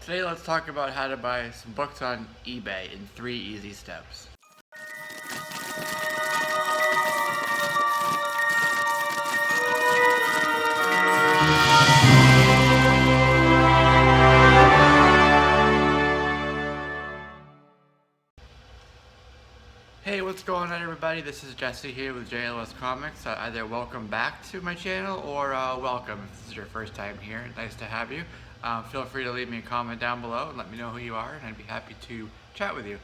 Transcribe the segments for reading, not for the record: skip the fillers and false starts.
Today let's talk about how to buy some books on eBay in 3 easy steps. Hey, what's going on everybody? This is Jesse here with JLSComics. Either welcome back to my channel or welcome if this is your first time here. Nice to have you. Feel free to leave me a comment down below and let me know who you are, and I'd be happy to chat with you.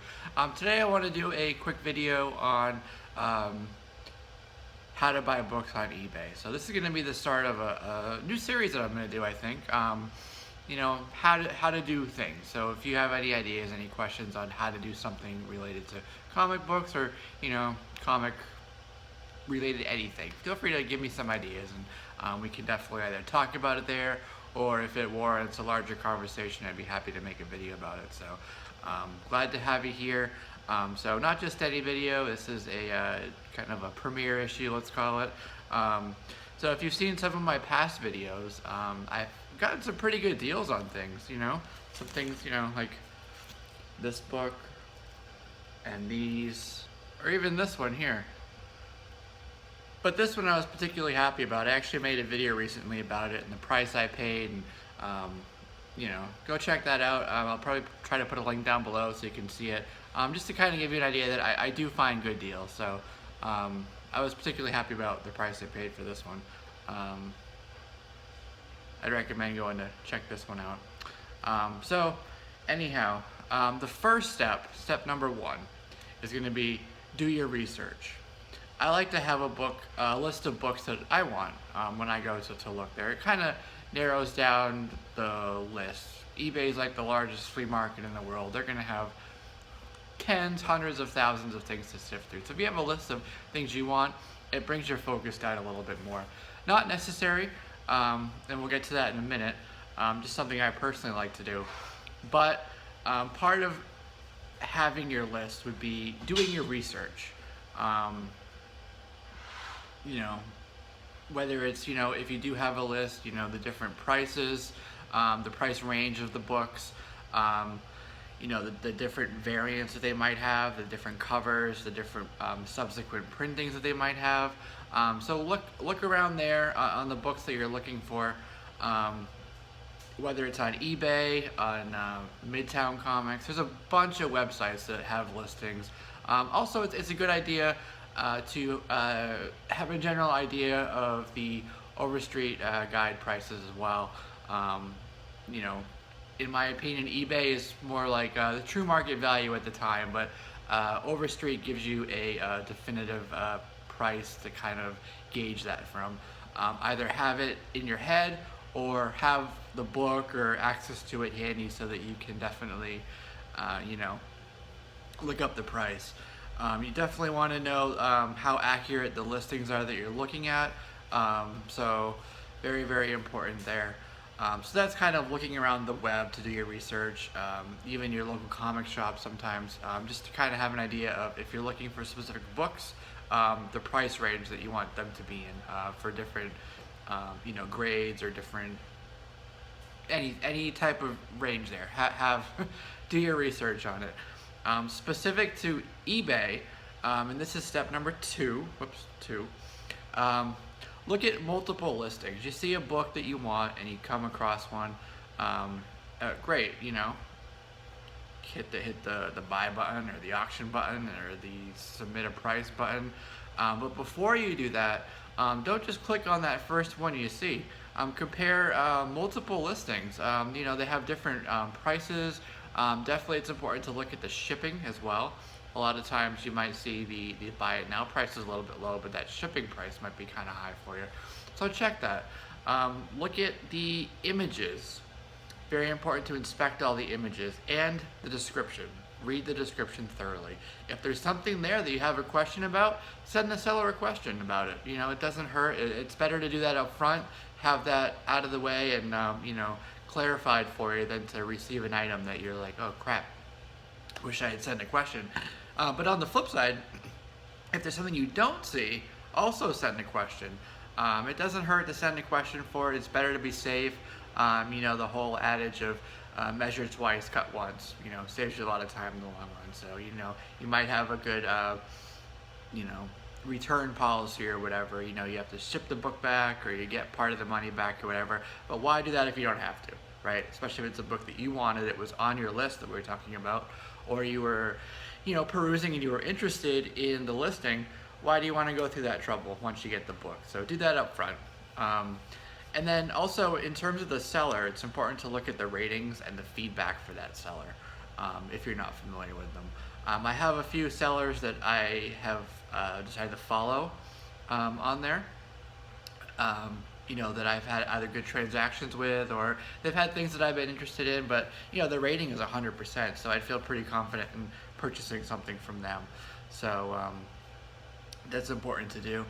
Today I want to do a quick video on how to buy books on eBay. So this is going to be the start of a new series that I'm going to do, I think. You know, how to do things. So if you have any ideas, any questions on how to do something related to comic books or, you know, comic related anything, feel free to give me some ideas, and we can definitely either talk about it there, or if it warrants a larger conversation, I'd be happy to make a video about it. So glad to have you here. So not just any video, this is a kind of a premiere issue, let's call it. So if you've seen some of my past videos, I've gotten some pretty good deals on things, you know? Some things, you know, like this book and these, or even this one here. But this one I was particularly happy about. I actually made a video recently about it and the price I paid, and you know, go check that out. I'll probably try to put a link down below so you can see it, just to kind of give you an idea that I do find good deals. So I was particularly happy about the price I paid for this one. I'd recommend going to check this one out. So anyhow, the first step number 1, is going to be do your research. I like to have a list of books that I want when I go to look there. It kind of narrows down the list. eBay is like the largest flea market in the world. They're going to have tens, hundreds of thousands of things to sift through. So if you have a list of things you want, it brings your focus down a little bit more. Not necessary, and we'll get to that in a minute. Just something I personally like to do. But part of having your list would be doing your research. You know, whether it's, you know, if you do have a list, you know, the different prices, the price range of the books, you know, the different variants that they might have, the different covers, the different subsequent printings that they might have. So look around there on the books that you're looking for, whether it's on eBay, on Midtown Comics. There's a bunch of websites that have listings. Also, it's a good idea to have a general idea of the Overstreet guide prices as well. You know, in my opinion, eBay is more like the true market value at the time, but Overstreet gives you a definitive price to kind of gauge that from. Either have it in your head or have the book or access to it handy so that you can definitely, you know, look up the price. You definitely want to know how accurate the listings are that you're looking at. So very, very important there. So that's kind of looking around the web to do your research, even your local comic shop sometimes, just to kind of have an idea of, if you're looking for specific books, the price range that you want them to be in for different, you know, grades or different, any type of range there. Do your research on it. Specific to eBay, and this is step number 2, look at multiple listings. You see a book that you want and you come across one, great, you know, hit the buy button or the auction button or the submit a price button. But before you do that, don't just click on that first one you see. Compare multiple listings. You know, they have different prices. Definitely it's important to look at the shipping as well. A lot of times you might see the buy it now price is a little bit low, but that shipping price might be kind of high for you. So check that. Look at the images. Very important to inspect all the images and the description. Read the description thoroughly. If there's something there that you have a question about, send the seller a question about it. You know, it doesn't hurt. It's better to do that up front, have that out of the way and, you know, clarified for you, than to receive an item that you're like, oh crap, wish I had sent a question. But on the flip side, if there's something you don't see, also send a question. It doesn't hurt to send a question for it. It's better to be safe. You know, the whole adage of measure twice, cut once, you know, saves you a lot of time in the long run. So, you know, you might have a good, you know, return policy or whatever. You know, you have to ship the book back or you get part of the money back or whatever. But why do that if you don't have to, right? Especially if it's a book that you wanted, it was on your list that we were talking about, or you were, you know, perusing and you were interested in the listing. Why do you want to go through that trouble once you get the book? So do that up front. And then also in terms of the seller, it's important to look at the ratings and the feedback for that seller if you're not familiar with them. I have a few sellers that I have decided to follow on there. You know, that I've had either good transactions with or they've had things that I've been interested in, but you know, the rating is 100%, so I'd feel pretty confident in purchasing something from them. So that's important to do.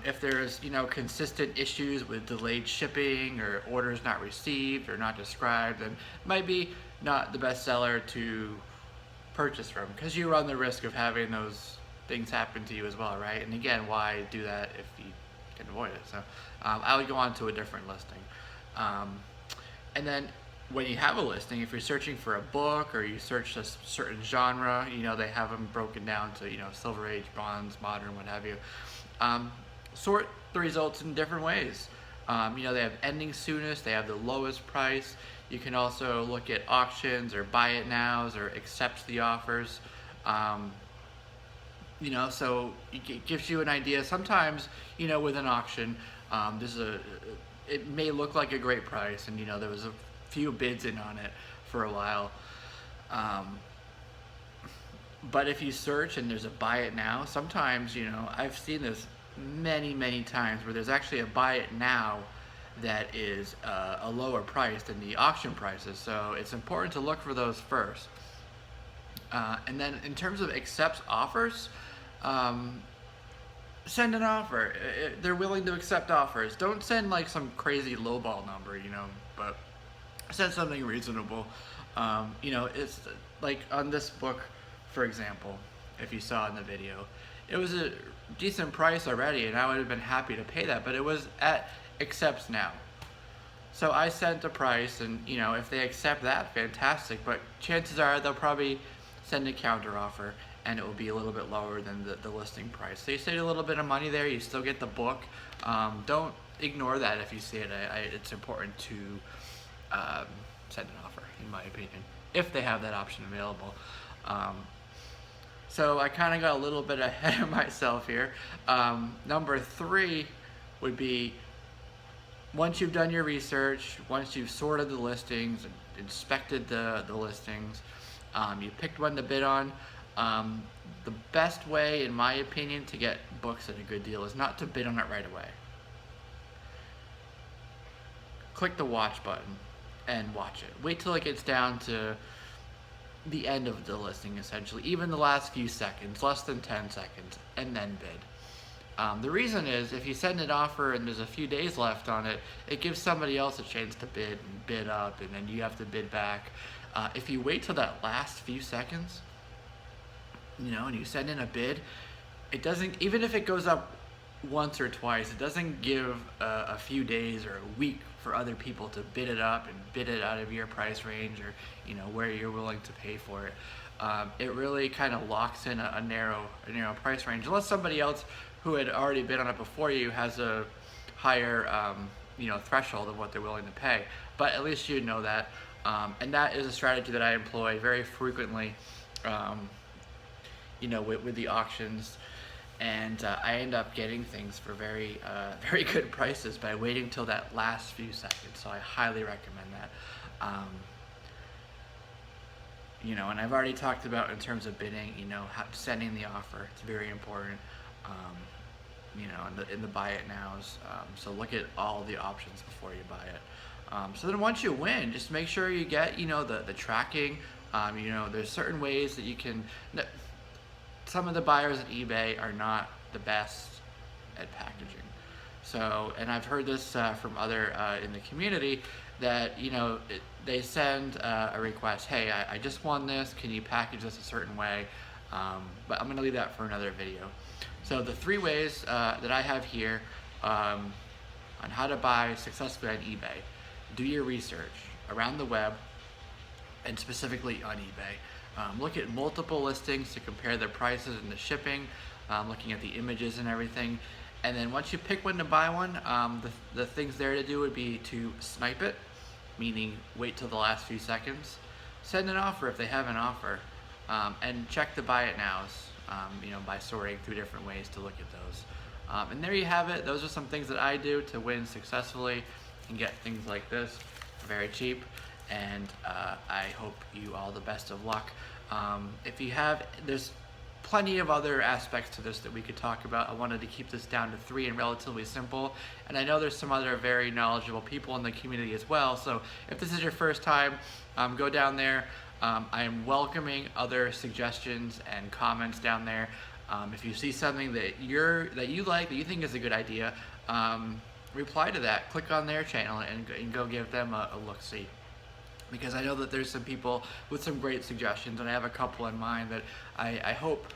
If there's, you know, consistent issues with delayed shipping or orders not received or not described, then it might be not the best seller to purchase from, because you run the risk of having those things happen to you as well, right? And again, why do that if you can avoid it? So I would go on to a different listing. And then when you have a listing, if you're searching for a book or you search a certain genre, you know, they have them broken down to, you know, Silver Age, Bronze, Modern, what have you. Sort the results in different ways. You know, they have ending soonest, they have the lowest price. You can also look at auctions or buy it nows or accept the offers. You know, so it gives you an idea. Sometimes, you know, with an auction, it may look like a great price, and you know, there was a few bids in on it for a while. But if you search and there's a buy it now, sometimes, you know, I've seen this many times where there's actually a buy it now that is a lower price than the auction prices. So it's important to look for those first. And then in terms of accepts offers, send an offer. They're willing to accept offers. Don't send like some crazy lowball number, you know, but send something reasonable. You know, it's like on this book, for example, if you saw in the video, it was a decent price already and I would have been happy to pay that, but it was at accepts now. So I sent a price, and you know, if they accept that, fantastic, but chances are they'll probably send a counter offer and it will be a little bit lower than the listing price. So you save a little bit of money there, you still get the book. Don't ignore that if you see it. It's important to send an offer, in my opinion, if they have that option available. So I kind of got a little bit ahead of myself here. Number 3 would be, once you've done your research, once you've sorted the listings, inspected the listings, you picked one to bid on, the best way, in my opinion, to get books at a good deal is not to bid on it right away. Click the watch button and watch it. Wait till it gets down to the end of the listing, essentially, even the last few seconds, less than 10 seconds, and then bid. The reason is, if you send an offer and there's a few days left on it, it gives somebody else a chance to bid and bid up, and then you have to bid back. If you wait till that last few seconds, you know, and you send in a bid, it doesn't, even if it goes up once or twice, it doesn't give a few days or a week for other people to bid it up and bid it out of your price range, or you know, where you're willing to pay for it. It really kind of locks in a narrow price range, unless somebody else who had already bid on it before you has a higher you know, threshold of what they're willing to pay. But at least you know that, and that is a strategy that I employ very frequently. You know, with the auctions, and I end up getting things for very good prices by waiting till that last few seconds. So I highly recommend that. You know, and I've already talked about, in terms of bidding, you know, sending the offer. It's very important. You know, in the buy it nows. So look at all the options before you buy it. So then once you win, just make sure you get, you know, the tracking. You know, there's certain ways that you can. Some of the buyers at eBay are not the best at packaging. So, and I've heard this from other in the community, that, you know, they send a request, hey, I just won this, can you package this a certain way? But I'm going to leave that for another video. So the 3 ways that I have here on how to buy successfully on eBay. do your research around the web and specifically on eBay. Look at multiple listings to compare the prices and the shipping, looking at the images and everything. And then once you pick when to buy one, the things there to do would be to snipe it, meaning wait till the last few seconds, send an offer if they have an offer, and check the buy it nows, by sorting through different ways to look at those. And there you have it. Those are some things that I do to win successfully and get things like this very cheap. And I hope you all the best of luck. If you have, there's plenty of other aspects to this that we could talk about. I wanted to keep this down to 3 and relatively simple. And I know there's some other very knowledgeable people in the community as well. So if this is your first time, go down there. I am welcoming other suggestions and comments down there. If you see something that you like, that you think is a good idea, reply to that. Click on their channel and go give them a look-see. Because I know that there's some people with some great suggestions, and I have a couple in mind that I hope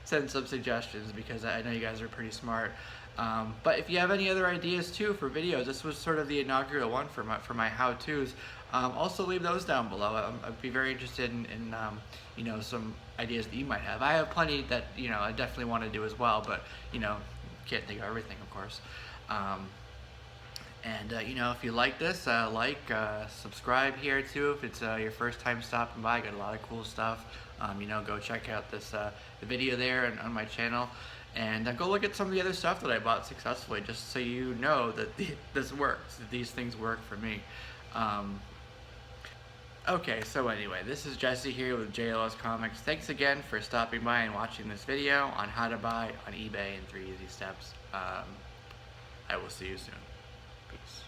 send some suggestions, because I know you guys are pretty smart. But if you have any other ideas too for videos, this was sort of the inaugural one for my how-tos. Also leave those down below. I'd be very interested in some ideas that you might have. I have plenty that I definitely want to do as well, but can't think of everything, of course. And if you like this, subscribe here too. If it's your first time stopping by, I got a lot of cool stuff. Go check out the video there on my channel, and go look at some of the other stuff that I bought successfully, just so you know that this works. That these things work for me. Okay, so anyway, this is Jesse here with JLSComics. Thanks again for stopping by and watching this video on how to buy on eBay in 3 easy steps. I will see you soon. Peace.